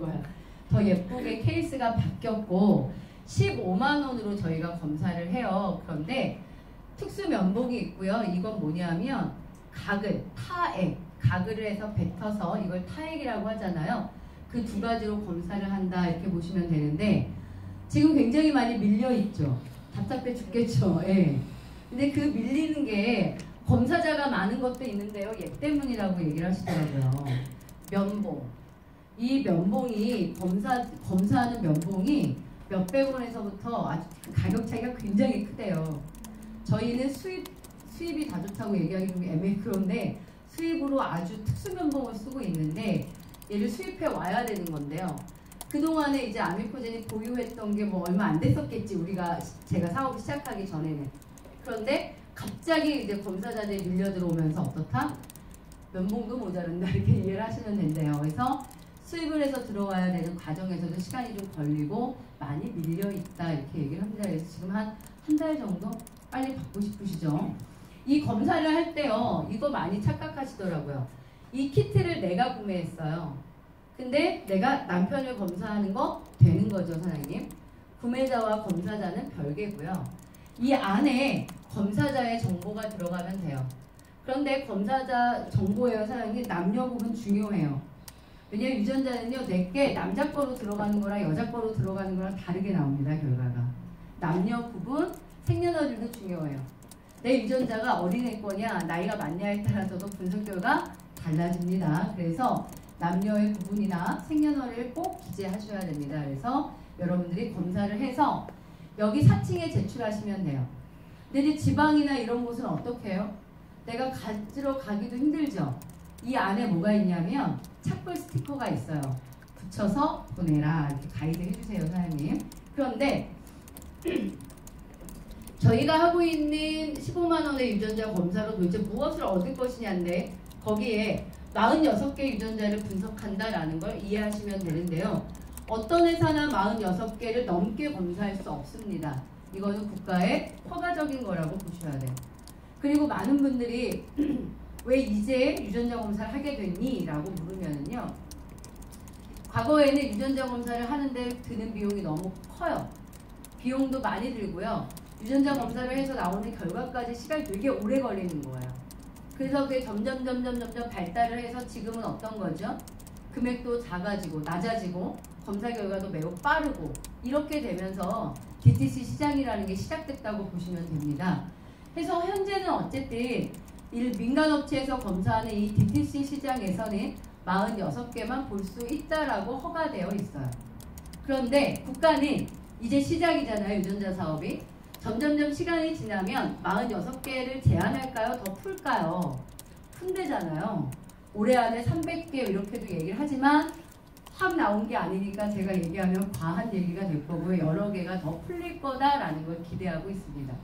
거야. 더 예쁘게 케이스가 바뀌었고 15만 원으로 저희가 검사를 해요. 그런데 특수 면봉이 있고요. 이건 뭐냐면 가글, 타액, 가글을 해서 뱉어서 이걸 타액이라고 하잖아요. 그 두 가지로 검사를 한다 이렇게 보시면 되는데 지금 굉장히 많이 밀려있죠. 답답해 죽겠죠. 예. 근데 그 밀리는 게 검사자가 많은 것도 있는데요. 얘 때문이라고 얘기를 하시더라고요. 면봉. 이 면봉이 검사하는 면봉이 몇백 원에서부터 아주 가격 차이가 굉장히 크대요. 저희는 수입이 다 좋다고 얘기하기 좀 애매한데 수입으로 아주 특수 면봉을 쓰고 있는데 얘를 수입해 와야 되는 건데요. 그동안에 이제 아미코젠이 보유했던 게 뭐 얼마 안 됐었겠지. 제가 사업 시작하기 전에는. 그런데 갑자기 이제 검사자들이 밀려 들어오면서 어떻다? 면봉도 모자른다 이렇게 이해를 하시면 된대요. 그래서 수입을 해서 들어와야 되는 과정에서도 시간이 좀 걸리고 많이 밀려 있다 이렇게 얘기를 합니다. 그래서 지금 한 달 정도 빨리 받고 싶으시죠? 이 검사를 할 때요. 이거 많이 착각하시더라고요. 이 키트를 내가 구매했어요. 근데 내가 남편을 검사하는 거 되는 거죠, 사장님. 구매자와 검사자는 별개고요. 이 안에 검사자의 정보가 들어가면 돼요. 그런데 검사자 정보예요, 사장님. 남녀 부분 중요해요. 왜냐면 유전자는요, 내게 남자 거로 들어가는 거랑 여자 거로 들어가는 거랑 다르게 나옵니다, 결과가. 남녀 부분, 생년월일도 중요해요. 내 유전자가 어린애 거냐, 나이가 많냐에 따라서도 분석 결과 달라집니다. 그래서 남녀의 구분이나 생년월일 꼭 기재하셔야 됩니다. 그래서 여러분들이 검사를 해서 여기 4층에 제출하시면 돼요. 근데 이제 지방이나 이런 곳은 어떻게 해요? 내가 가지러 가기도 힘들죠. 이 안에 뭐가 있냐면 착불 스티커가 있어요. 붙여서 보내라 이렇게 가이드 해주세요, 사장님. 그런데 저희가 하고 있는 15만 원의 유전자 검사로 도대체 무엇을 얻을 것이냐인데 거기에 46개 유전자를 분석한다라는 걸 이해하시면 되는데요. 어떤 회사나 46개를 넘게 검사할 수 없습니다. 이거는 국가의 허가적인 거라고 보셔야 돼요. 그리고 많은 분들이 왜 이제 유전자 검사를 하게 됐니? 라고 물으면요. 과거에는 유전자 검사를 하는데 드는 비용이 너무 커요. 비용도 많이 들고요. 유전자 검사를 해서 나오는 결과까지 시간이 되게 오래 걸리는 거예요. 그래서 그게 점점 발달을 해서 지금은 어떤 거죠? 금액도 작아지고 낮아지고 검사 결과도 매우 빠르고 이렇게 되면서 DTC 시장이라는 게 시작됐다고 보시면 됩니다. 그래서 현재는 어쨌든 민간업체에서 검사하는 이 DTC 시장에서는 46개만 볼 수 있다라고 허가되어 있어요. 그런데 국가는 이제 시작이잖아요, 유전자 사업이. 점점점 시간이 지나면 46개를 제한할까요? 더 풀까요? 푼대잖아요. 올해 안에 300개 이렇게도 얘기를 하지만 확 나온 게 아니니까 제가 얘기하면 과한 얘기가 될 거고요. 여러 개가 더 풀릴 거다라는 걸 기대하고 있습니다.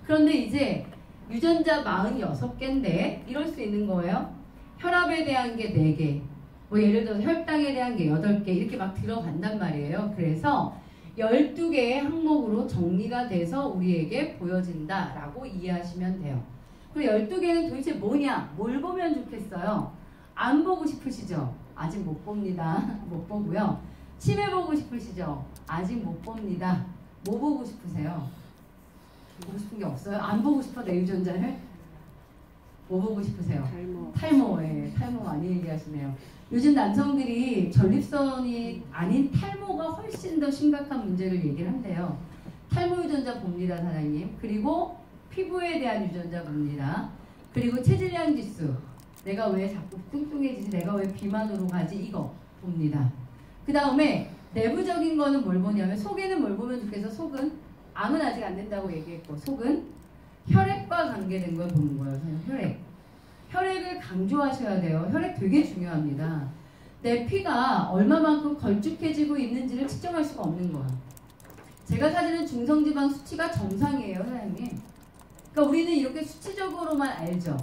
그런데 이제 유전자 46개인데 이럴 수 있는 거예요. 혈압에 대한 게 4개, 뭐 예를 들어서 혈당에 대한 게 8개 이렇게 막 들어간단 말이에요. 그래서 12개의 항목으로 정리가 돼서 우리에게 보여진다라고 이해하시면 돼요. 그리고 12개는 도대체 뭐냐? 뭘 보면 좋겠어요? 안 보고 싶으시죠? 아직 못 봅니다. 못 보고요. 치매 보고 싶으시죠? 아직 못 봅니다. 뭐 보고 싶으세요? 보고 싶은 게 없어요? 안 보고 싶어, 내 유전자를? 뭐 보고 싶으세요? 탈모. 예, 탈모 많이 얘기하시네요. 요즘 남성들이 전립선이 아닌 탈모가 훨씬 더 심각한 문제를 얘기를 한대요. 탈모 유전자 봅니다, 사장님. 그리고 피부에 대한 유전자 봅니다. 그리고 체질량 지수. 내가 왜 자꾸 뚱뚱해지지? 내가 왜 비만으로 가지? 이거 봅니다. 그 다음에 내부적인 거는 뭘 보냐면 속에는 뭘 보면 좋겠어? 속은 암은 아직 안 된다고 얘기했고 속은 혈액과 관계된 걸 보는 거예요. 혈액. 혈액을 강조하셔야 돼요. 혈액 되게 중요합니다. 내 피가 얼마만큼 걸쭉해지고 있는지를 측정할 수가 없는 거예요. 제가 사실은 중성지방 수치가 정상이에요, 사장님. 그러니까 우리는 이렇게 수치적으로만 알죠.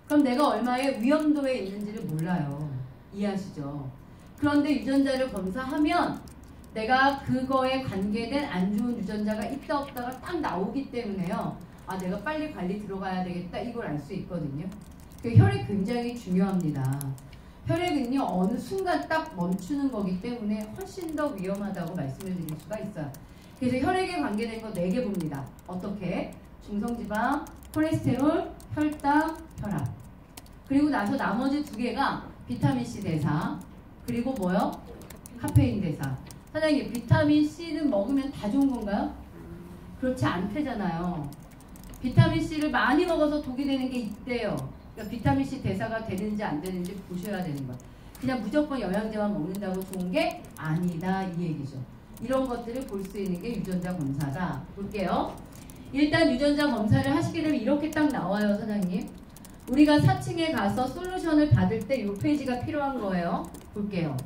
그럼 내가 얼마의 위험도에 있는지를 몰라요. 이해하시죠? 그런데 유전자를 검사하면 내가 그거에 관계된 안 좋은 유전자가 있다 없다가 딱 나오기 때문에요. 아, 내가 빨리 관리 들어가야 되겠다. 이걸 알 수 있거든요. 그 혈액 굉장히 중요합니다. 혈액은요 어느 순간 딱 멈추는 거기 때문에 훨씬 더 위험하다고 말씀을 드릴 수가 있어요. 그래서 혈액에 관계된 거 4개 봅니다. 어떻게? 중성지방, 콜레스테롤, 혈당, 혈압. 그리고 나서 나머지 2개가 비타민C 대사, 그리고 뭐요? 카페인 대사. 사장님, 비타민C는 먹으면 다 좋은 건가요? 그렇지 않대잖아요. 비타민C를 많이 먹어서 독이 되는 게 있대요. 그러니까 비타민C 대사가 되는지 안 되는지 보셔야 되는 거예요. 그냥 무조건 영양제만 먹는다고 좋은 게 아니다 이 얘기죠. 이런 것들을 볼 수 있는 게 유전자 검사다. 볼게요. 일단 유전자 검사를 하시게 되면 이렇게 딱 나와요, 사장님. 우리가 4층에 가서 솔루션을 받을 때 이 페이지가 필요한 거예요. 볼게요.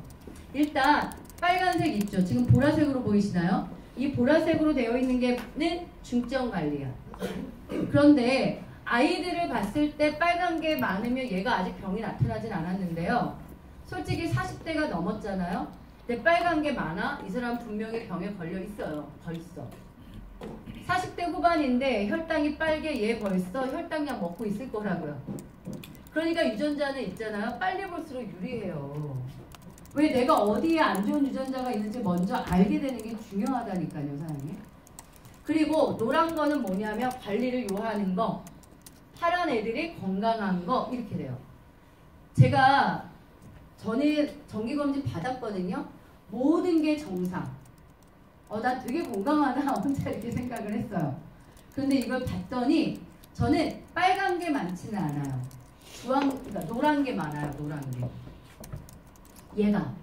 일단 빨간색 있죠. 지금 보라색으로 보이시나요? 이 보라색으로 되어 있는 게는 중증 관리야. 그런데 아이들을 봤을 때 빨간 게 많으면 얘가 아직 병이 나타나진 않았는데요. 솔직히 40대가 넘었잖아요. 근데 빨간 게 많아? 이 사람 분명히 병에 걸려 있어요. 벌써. 40대 후반인데 혈당이 빨개 얘 벌써 혈당약 먹고 있을 거라고요. 그러니까 유전자는 있잖아요. 빨리 볼수록 유리해요. 왜 내가 어디에 안 좋은 유전자가 있는지 먼저 알게 되는 게 중요하다니까요, 사장님. 그리고 노란 거는 뭐냐면 관리를 요하는 거, 파란 애들이 건강한 거 이렇게 돼요. 제가 전에 정기검진 받았거든요. 모든 게 정상. 나 되게 건강하다 혼자 이렇게 생각을 했어요. 그런데 이걸 봤더니 저는 빨간 게 많지는 않아요. 그러니까 노란 게 많아요. 노란 게. 얘가.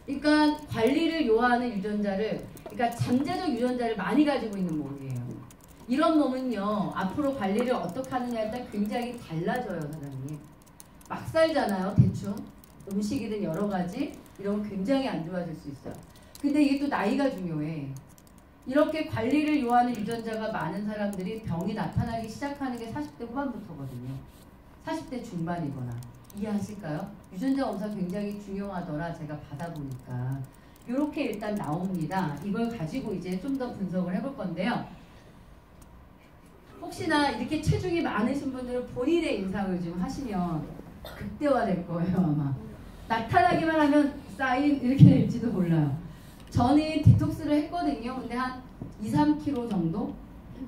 그러니까 관리를 요하는 유전자를, 그러니까 잠재적 유전자를 많이 가지고 있는 몸이에요. 이런 몸은요, 앞으로 관리를 어떻게 하느냐에 따라 굉장히 달라져요, 사장님. 막 살잖아요, 대충. 음식이든 여러 가지. 이런 건 굉장히 안 좋아질 수 있어요. 근데 이게 또 나이가 중요해. 이렇게 관리를 요하는 유전자가 많은 사람들이 병이 나타나기 시작하는 게 40대 후반부터거든요. 40대 중반이거나. 이해하실까요? 유전자 검사 굉장히 중요하더라, 제가 받아보니까. 이렇게 일단 나옵니다. 이걸 가지고 이제 좀 더 분석을 해볼 건데요. 혹시나 이렇게 체중이 많으신 분들은 본인의 인상을 좀 하시면 극대화될 거예요, 아마. 나타나기만 하면 사인 이렇게 될지도 몰라요. 저는 디톡스를 했거든요. 근데 한 2-3kg 정도?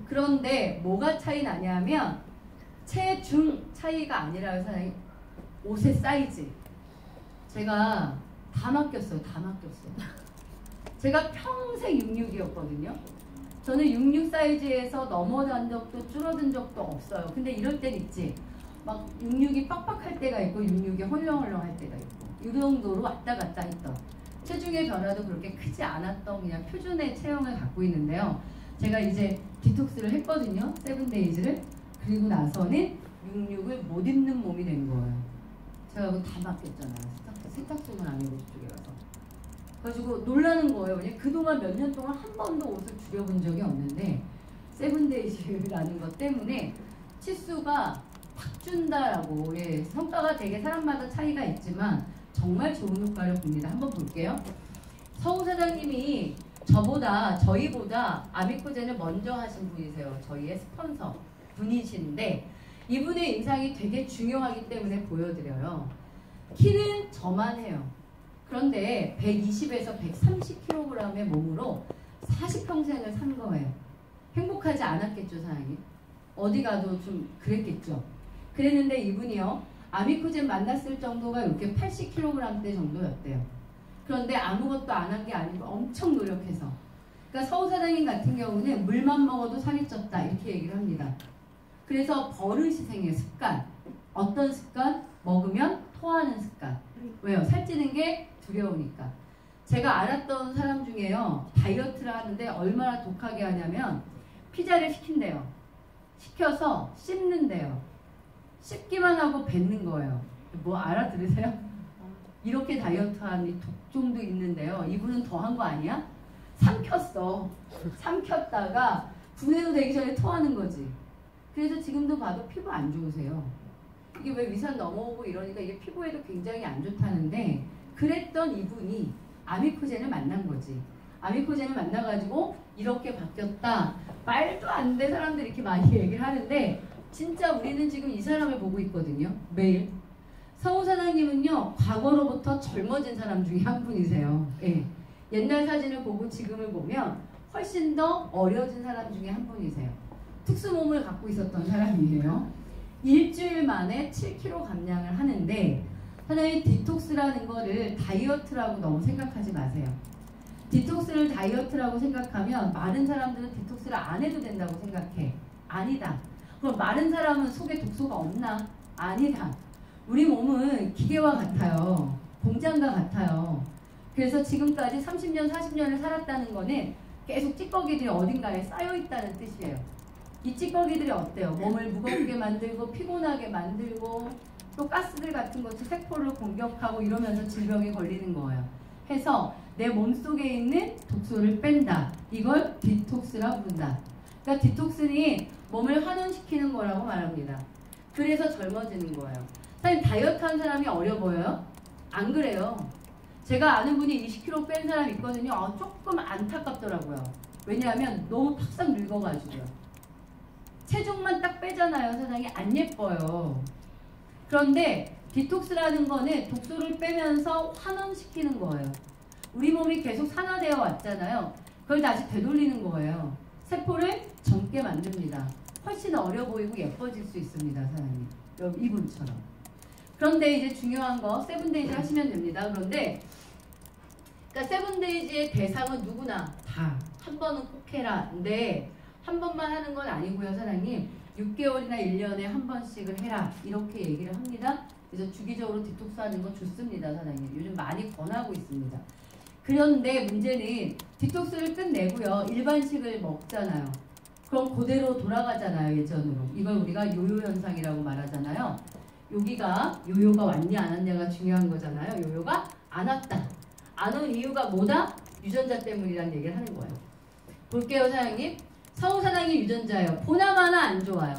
그런데 뭐가 차이 나냐면 체중 차이가 아니라요, 사장님. 옷의 사이즈. 제가 다 맡겼어요. 다 맡겼어요. 제가 평생 66이었거든요. 저는 66 사이즈에서 넘어간 적도 줄어든 적도 없어요. 근데 이럴 땐 있지. 막 66이 빡빡할 때가 있고 66이 헐렁헐렁할 때가 있고 이 정도로 왔다 갔다 했던 체중의 변화도 그렇게 크지 않았던 그냥 표준의 체형을 갖고 있는데요. 제가 이제 디톡스를 했거든요. 7데이즈를. 그리고 나서는 66을 못 입는 몸이 된 거예요. 제가 그거 다 맡겼잖아요. 세탁소는 아니고 저쪽에 가서. 그래가지고 놀라는 거예요. 왜냐면 그동안 몇 년 동안 한 번도 옷을 줄여본 적이 없는데 7데이즈라는 것 때문에 치수가 팍 준다라고. 예, 성과가 되게 사람마다 차이가 있지만 정말 좋은 효과를 봅니다. 한번 볼게요. 서우 사장님이 저희보다 아미코젠을 먼저 하신 분이세요. 저희의 스폰서 분이신데 이분의 인상이 되게 중요하기 때문에 보여드려요. 키는 저만 해요. 그런데 120에서 130kg의 몸으로 40평생을 산 거예요. 행복하지 않았겠죠, 사장님? 어디 가도 좀 그랬겠죠. 그랬는데 이분이요. 아미코젠 만났을 정도가 이렇게 80kg대 정도였대요. 그런데 아무것도 안 한 게 아니고 엄청 노력해서. 그러니까 서우 사장님 같은 경우는 물만 먹어도 살이 쪘다 이렇게 얘기를 합니다. 그래서 버릇이 생겨요. 습관. 어떤 습관? 먹으면 토하는 습관. 왜요? 살찌는 게 두려우니까. 제가 알았던 사람 중에요. 다이어트를 하는데 얼마나 독하게 하냐면 피자를 시킨대요. 시켜서 씹는데요. 씹기만 하고 뱉는 거예요. 뭐 알아들으세요? 이렇게 다이어트하는 독종도 있는데요. 이분은 더 한 거 아니야? 삼켰어. 삼켰다가 분해도 되기 전에 토하는 거지. 그래서 지금도 봐도 피부 안 좋으세요. 이게 왜 위산 넘어오고 이러니까 이게 피부에도 굉장히 안 좋다는데 그랬던 이분이 아미코젠을 만난 거지. 아미코젠을 만나가지고 이렇게 바뀌었다. 말도 안 돼 사람들이 이렇게 많이 얘기를 하는데 진짜 우리는 지금 이 사람을 보고 있거든요. 매일. 성우 사장님은요, 과거로부터 젊어진 사람 중에 한 분이세요. 예. 옛날 사진을 보고 지금을 보면 훨씬 더 어려진 사람 중에 한 분이세요. 특수 몸을 갖고 있었던 사람이에요. 일주일 만에 7kg 감량을 하는데, 사장님 디톡스라는 거를 다이어트라고 너무 생각하지 마세요. 디톡스를 다이어트라고 생각하면 마른 사람들은 디톡스를 안 해도 된다고 생각해. 아니다. 그럼 마른 사람은 속에 독소가 없나? 아니다. 우리 몸은 기계와 같아요. 공장과 같아요. 그래서 지금까지 30년, 40년을 살았다는 거는 계속 찌꺼기들이 어딘가에 쌓여있다는 뜻이에요. 이 찌꺼기들이 어때요? 몸을 무겁게 만들고 피곤하게 만들고 또 가스들 같은 것이 세포를 공격하고 이러면서 질병에 걸리는 거예요. 해서 내 몸속에 있는 독소를 뺀다. 이걸 디톡스라고 부른다. 그러니까 디톡스는 몸을 환원시키는 거라고 말합니다. 그래서 젊어지는 거예요. 사실 다이어트 한 사람이 어려 보여요? 안 그래요. 제가 아는 분이 20kg 뺀 사람 있거든요. 조금 안타깝더라고요. 왜냐하면 너무 팍싹 늙어가지고요. 체중만 딱 빼잖아요. 세상에 안 예뻐요. 그런데 디톡스라는 거는 독소를 빼면서 환원시키는 거예요. 우리 몸이 계속 산화되어 왔잖아요. 그걸 다시 되돌리는 거예요. 세포를 젊게 만듭니다. 훨씬 어려 보이고 예뻐질 수 있습니다. 사장님. 여기 이분처럼. 그런데 이제 중요한 거 세븐데이즈 하시면 됩니다. 그런데 그러니까 세븐데이즈의 대상은 누구나 다 한 번은 꼭 해라. 근데 한 번만 하는 건 아니고요. 사장님. 6개월이나 1년에 한 번씩을 해라. 이렇게 얘기를 합니다. 그래서 주기적으로 디톡스 하는 건 좋습니다. 사장님. 요즘 많이 권하고 있습니다. 그런데 문제는 디톡스를 끝내고요. 일반식을 먹잖아요. 그럼 그대로 돌아가잖아요. 예전으로. 이걸 우리가 요요 현상이라고 말하잖아요. 여기가 요요가 왔냐 안 왔냐가 중요한 거잖아요. 요요가 안 왔다. 안 온 이유가 뭐다? 유전자 때문이라는 얘기를 하는 거예요. 볼게요. 사장님. 성우 사장님 유전자예요. 보나마나 안 좋아요.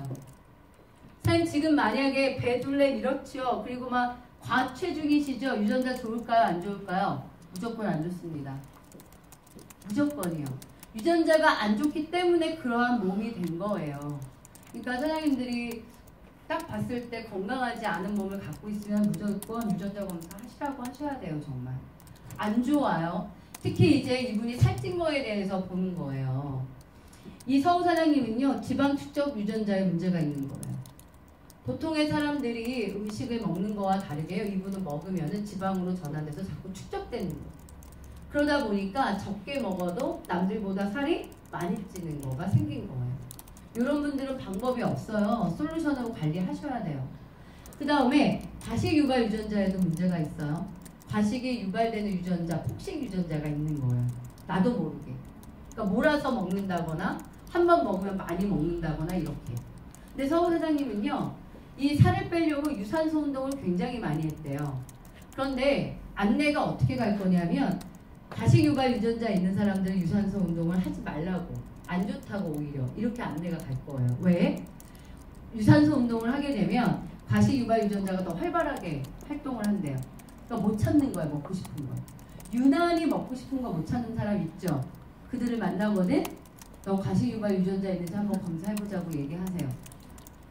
사장님 지금 만약에 배둘레 이렇죠. 그리고 막 과체중이시죠. 유전자 좋을까요? 안 좋을까요? 무조건 안 좋습니다. 무조건이요. 유전자가 안 좋기 때문에 그러한 몸이 된 거예요. 그러니까 사장님들이 딱 봤을 때 건강하지 않은 몸을 갖고 있으면 무조건 유전자 검사 하시라고 하셔야 돼요. 정말. 안 좋아요. 특히 이제 이분이 살찐 거에 대해서 보는 거예요. 이 성우 사장님은요. 지방 축적 유전자에 문제가 있는 거예요. 보통의 사람들이 음식을 먹는 거와 다르게요. 이분은 먹으면 지방으로 전환돼서 자꾸 축적되는 거예요. 그러다 보니까 적게 먹어도 남들보다 살이 많이 찌는 거가 생긴 거예요. 이런 분들은 방법이 없어요. 솔루션으로 관리하셔야 돼요. 그 다음에 과식 유발 유전자에도 문제가 있어요. 과식이 유발되는 유전자, 폭식 유전자가 있는 거예요. 나도 모르게. 그러니까 몰아서 먹는다거나 한 번 먹으면 많이 먹는다거나 이렇게. 근데 성우 사장님은요. 이 살을 빼려고 유산소 운동을 굉장히 많이 했대요. 그런데 안내가 어떻게 갈 거냐면 과식 유발 유전자 있는 사람들은 유산소 운동을 하지 말라고. 안 좋다고 오히려 이렇게 안내가 갈 거예요. 왜? 유산소 운동을 하게 되면 과식 유발 유전자가 더 활발하게 활동을 한대요. 그러니까 못 참는 거예요. 먹고 싶은 거. 유난히 먹고 싶은 거 못 참는 사람 있죠. 그들을 만나거든. 너 과식 유발 유전자 있는지 한번 검사해보자고 얘기하세요.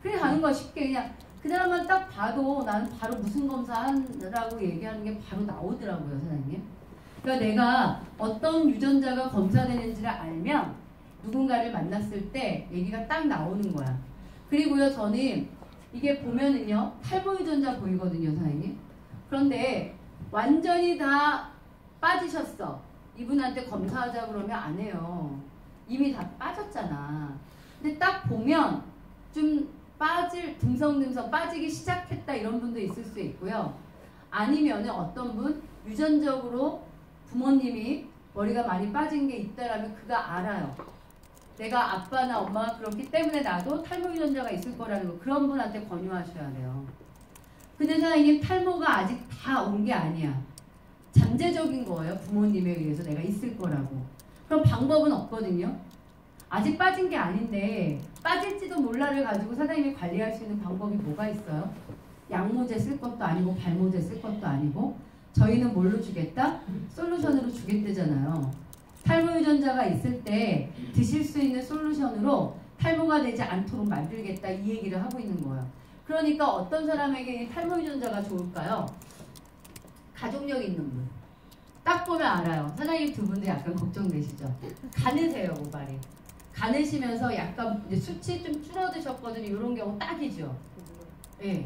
그래 가는 거야. 쉽게 그냥 그 사람만 딱 봐도 나는 바로 무슨 검사하라고 얘기하는 게 바로 나오더라고요. 사장님. 그러니까 내가 어떤 유전자가 검사되는지를 알면 누군가를 만났을 때 얘기가 딱 나오는 거야. 그리고요. 저는 이게 보면은요. 탈모 유전자 보이거든요. 사장님. 그런데 완전히 다 빠지셨어. 이분한테 검사하자 그러면 안 해요. 이미 다 빠졌잖아. 근데 딱 보면 좀 듬성듬성 빠지기 시작했다 이런 분도 있을 수 있고요. 아니면은 어떤 분 유전적으로 부모님이 머리가 많이 빠진 게 있다라면 그가 알아요. 내가 아빠나 엄마가 그렇기 때문에 나도 탈모 유전자가 있을 거라는 거. 그런 분한테 권유하셔야 돼요. 근데 사장님 탈모가 아직 다 온 게 아니야. 잠재적인 거예요. 부모님에 의해서 내가 있을 거라고. 그럼 방법은 없거든요. 아직 빠진 게 아닌데 빠질지도 몰라를 가지고 사장님이 관리할 수 있는 방법이 뭐가 있어요? 양모제 쓸 것도 아니고 발모제 쓸 것도 아니고 저희는 뭘로 주겠다? 솔루션으로 주겠대잖아요. 탈모 유전자가 있을 때 드실 수 있는 솔루션으로 탈모가 되지 않도록 만들겠다 이 얘기를 하고 있는 거예요. 그러니까 어떤 사람에게 탈모 유전자가 좋을까요? 가족력 있는 분. 딱 보면 알아요. 사장님 두 분도 약간 걱정되시죠? 가느세요, 모발이. 가느시면서 약간 이제 수치 좀 줄어드셨거든요. 이런 경우 딱이죠. 예.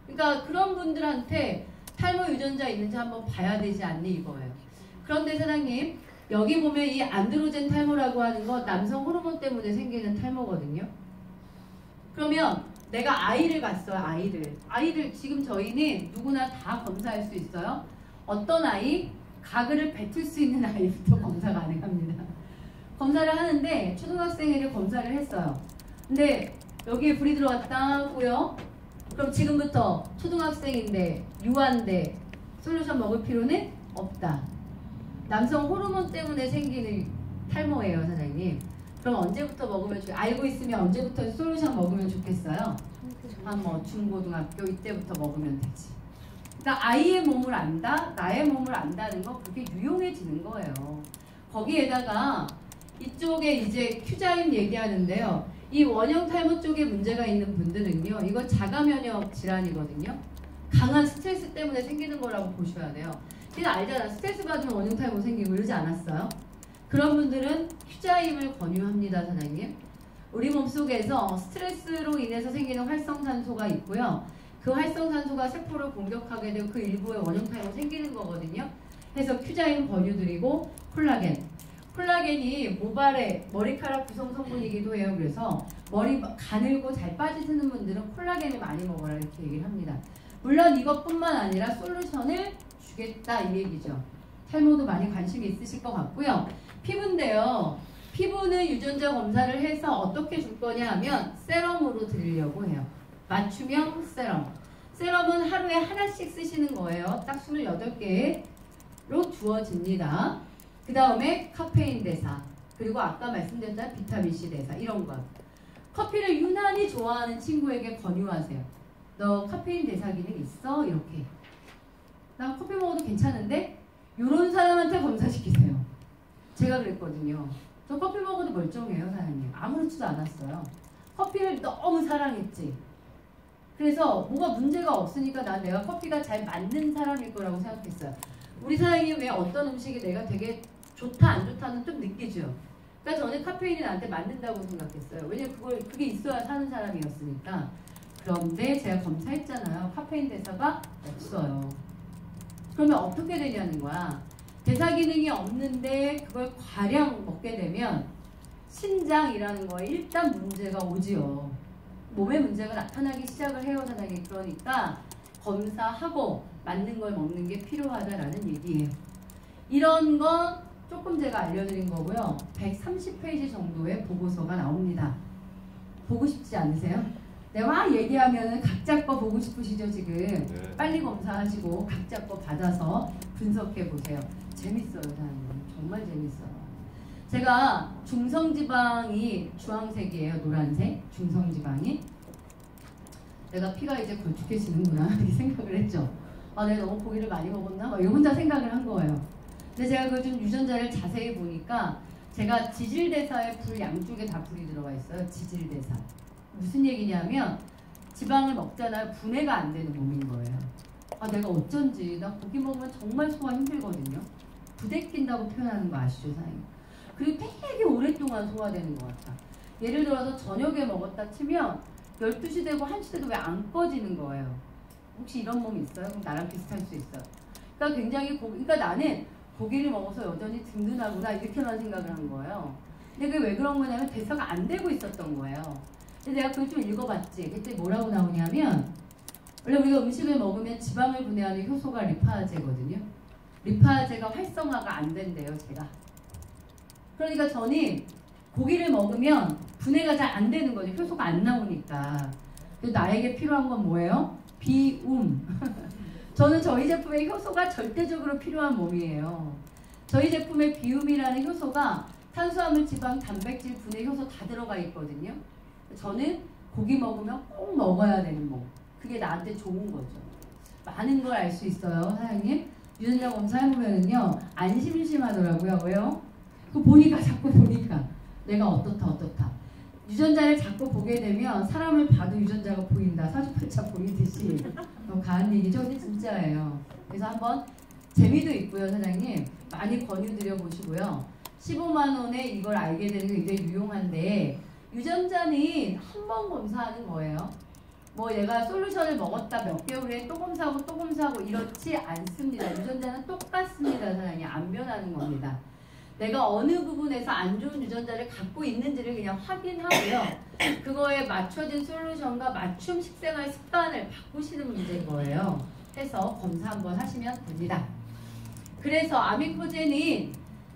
그러니까 그런 분들한테 탈모 유전자 있는지 한번 봐야 되지 않니 이거예요. 그런데 사장님 여기 보면 이 안드로젠 탈모라고 하는 거 남성 호르몬 때문에 생기는 탈모거든요. 그러면 내가 아이를 봤어요. 아이들 지금 저희는 누구나 다 검사할 수 있어요. 어떤 아이? 가글을 뱉을 수 있는 아이부터 검사 가능합니다. 검사를 하는데 초등학생에게 검사를 했어요. 근데 여기에 불이 들어왔다고요? 그럼 지금부터 초등학생인데 유아인데 솔루션 먹을 필요는 없다. 남성 호르몬 때문에 생기는 탈모예요, 사장님. 그럼 언제부터 먹으면 알고 있으면 언제부터 솔루션 먹으면 좋겠어요? 한 뭐 중고등학교 이때부터 먹으면 되지. 그러니까 아이의 몸을 안다, 나의 몸을 안다는 거 그게 유용해지는 거예요. 거기에다가 이쪽에 이제 큐자임 얘기하는데요. 이 원형 탈모 쪽에 문제가 있는 분들은요. 이거 자가 면역 질환이거든요. 강한 스트레스 때문에 생기는 거라고 보셔야 돼요. 그냥 알잖아. 스트레스 받으면 원형 탈모 생기고 이러지 않았어요? 그런 분들은 큐자임을 권유합니다, 사장님. 우리 몸속에서 스트레스로 인해서 생기는 활성산소가 있고요. 그 활성산소가 세포를 공격하게 되고 그 일부에 원형 탈모 생기는 거거든요. 그래서 큐자임 권유드리고 콜라겐이 모발의 머리카락 구성 성분이기도 해요. 그래서 머리 가늘고 잘 빠지시는 분들은 콜라겐을 많이 먹어라 이렇게 얘기를 합니다. 물론 이것뿐만 아니라 솔루션을 주겠다 이 얘기죠. 탈모도 많이 관심이 있으실 것 같고요. 피부인데요. 피부는 유전자 검사를 해서 어떻게 줄 거냐 하면 세럼으로 드리려고 해요. 맞춤형 세럼. 세럼은 하루에 하나씩 쓰시는 거예요. 딱 28개로 주어집니다. 그 다음에 카페인 대사, 그리고 아까 말씀드렸던 비타민C 대사 이런 것. 커피를 유난히 좋아하는 친구에게 권유하세요. 너 카페인 대사 기능 있어? 이렇게. 나 커피 먹어도 괜찮은데? 이런 사람한테 검사시키세요. 제가 그랬거든요. 저 커피 먹어도 멀쩡해요, 사장님. 아무렇지도 않았어요. 커피를 너무 사랑했지. 그래서 뭐가 문제가 없으니까 난 내가 커피가 잘 맞는 사람일 거라고 생각했어요. 우리 사장님 왜 어떤 음식이 내가 되게 좋다 안 좋다는 좀 느끼죠. 그러니까 저는 카페인이 나한테 맞는다고 생각했어요. 왜냐면 그게 있어야 사는 사람이었으니까. 그런데 제가 검사했잖아요. 카페인 대사가 없어요. 그러면 어떻게 되냐는 거야. 대사 기능이 없는데 그걸 과량 먹게 되면 신장이라는 거에 일단 문제가 오지요. 몸에 문제가 나타나기 시작을 해요, 사장님. 그러니까 검사하고 맞는 걸 먹는 게 필요하다라는 얘기예요. 이런 건 조금 제가 알려드린 거고요. 130페이지 정도의 보고서가 나옵니다. 보고 싶지 않으세요? 내가 막 얘기하면 각자 거 보고 싶으시죠, 지금? 네. 빨리 검사하시고 각자 거 받아서 분석해 보세요. 재밌어요, 사장님. 정말 재밌어요. 제가 중성지방이 주황색이에요, 노란색. 중성지방이. 내가 피가 이제 걸쭉해지는구나 이렇게 생각을 했죠. 아, 내가 너무 고기를 많이 먹었나? 막 혼자 생각을 한 거예요. 근데 제가 그 좀 유전자를 자세히 보니까 제가 지질대사에 불 양쪽에 다 불이 들어가 있어요. 지질대사. 무슨 얘기냐면 지방을 먹잖아요. 분해가 안 되는 몸인 거예요. 아, 내가 어쩐지 나 고기 먹으면 정말 소화 힘들거든요. 부대낀다고 표현하는 거 아시죠, 사장님? 그리고 되게 오랫동안 소화되는 것 같아. 예를 들어서 저녁에 먹었다 치면 12시 되고 1시 돼도 왜 안 꺼지는 거예요. 혹시 이런 몸 있어요? 그럼 나랑 비슷할 수 있어요. 그러니까 굉장히 그러니까 나는 고기를 먹어서 여전히 든든하구나 이렇게만 생각을 한 거예요. 근데 그게 왜 그런 거냐면 대사가 안 되고 있었던 거예요. 근데 내가 그걸 좀 읽어봤지. 그때 뭐라고 나오냐면 원래 우리가 음식을 먹으면 지방을 분해하는 효소가 리파제거든요. 리파제가 활성화가 안 된대요, 제가. 그러니까 저는 고기를 먹으면 분해가 잘 안 되는 거죠. 효소가 안 나오니까. 나에게 필요한 건 뭐예요? 비움. 저는 저희 제품의 효소가 절대적으로 필요한 몸이에요. 저희 제품의 비움이라는 효소가 탄수화물, 지방, 단백질, 분해 효소 다 들어가 있거든요. 저는 고기 먹으면 꼭 먹어야 되는 몸. 그게 나한테 좋은 거죠. 많은 걸 알 수 있어요, 사장님. 유전자 검사해보면은요, 안 심심하더라고요. 왜요? 그 보니까, 자꾸 보니까. 내가 어떻다. 유전자를 자꾸 보게 되면 사람을 봐도 유전자가 보인다. 사주팔자 보이듯이. 가한 얘기죠. 근데 진짜예요. 그래서 한번 재미도 있고요, 사장님. 많이 권유드려 보시고요. 15만 원에 이걸 알게 되는 게 굉장히 유용한데 유전자는 한 번 검사하는 거예요. 뭐 내가 솔루션을 먹었다 몇 개월 후에 또 검사하고 또 검사하고 이렇지 않습니다. 유전자는 똑같습니다, 사장님. 안 변하는 겁니다. 내가 어느 부분에서 안 좋은 유전자를 갖고 있는지를 그냥 확인하고요. 그거에 맞춰진 솔루션과 맞춤 식생활 습관을 바꾸시는 문제인 거예요. 해서 검사 한번 하시면 됩니다. 그래서 아미코제는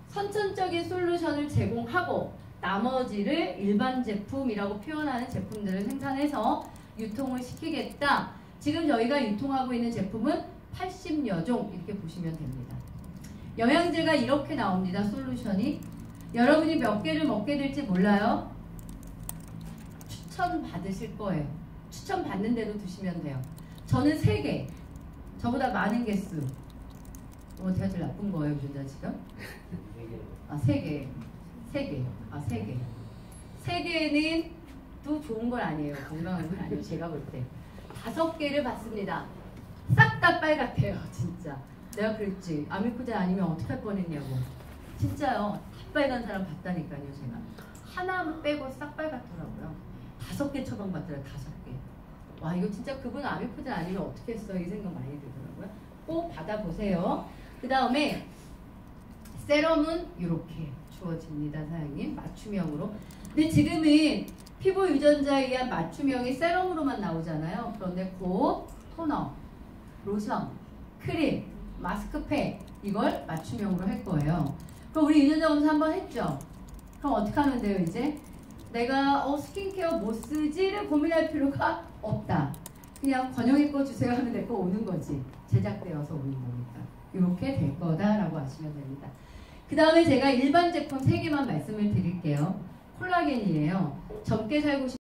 선천적인 솔루션을 제공하고 나머지를 일반 제품이라고 표현하는 제품들을 생산해서 유통을 시키겠다. 지금 저희가 유통하고 있는 제품은 80여 종 이렇게 보시면 됩니다. 영양제가 이렇게 나옵니다. 솔루션이. 여러분이 몇 개를 먹게 될지 몰라요. 추천 받으실 거예요. 추천 받는 대로 드시면 돼요. 저는 3개. 저보다 많은 개수. 제가 제일 나쁜 거예요, 유전자 지금? 3개. 3개. 3개. 3개는 또 좋은 건 아니에요. 건강한 건 아니에요. 제가 볼 때. 5개를 받습니다. 싹 다 빨갛대요, 진짜. 내가 그랬지. 아미코제 아니면 어떡할 뻔했냐고. 진짜요. 빨간 사람 봤다니까요, 제가. 하나 빼고 싹 빨갛더라고요. 5개 처방받더라고요, 5개. 와, 이거 진짜 그분 아미코제 아니면 어떻게 했어? 이 생각 많이 들더라고요. 꼭 받아보세요. 그 다음에 세럼은 이렇게 주어집니다, 사장님. 맞춤형으로. 근데 지금은 피부 유전자에 의한 맞춤형이 세럼으로만 나오잖아요. 그런데 곧 토너, 로션, 크림, 마스크팩 이걸 맞춤형으로 할 거예요. 그럼 우리 유전자 검사 한번 했죠? 그럼 어떻게 하면 돼요, 이제? 내가 스킨케어 뭐 쓰지를 고민할 필요가 없다. 그냥 권영이 거 주세요 하면 될 거 오는 거지. 제작되어서 오는 거니까. 이렇게 될 거다라고 아시면 됩니다. 그 다음에 제가 일반 제품 3개만 말씀을 드릴게요. 콜라겐이에요. 젊게 살고 싶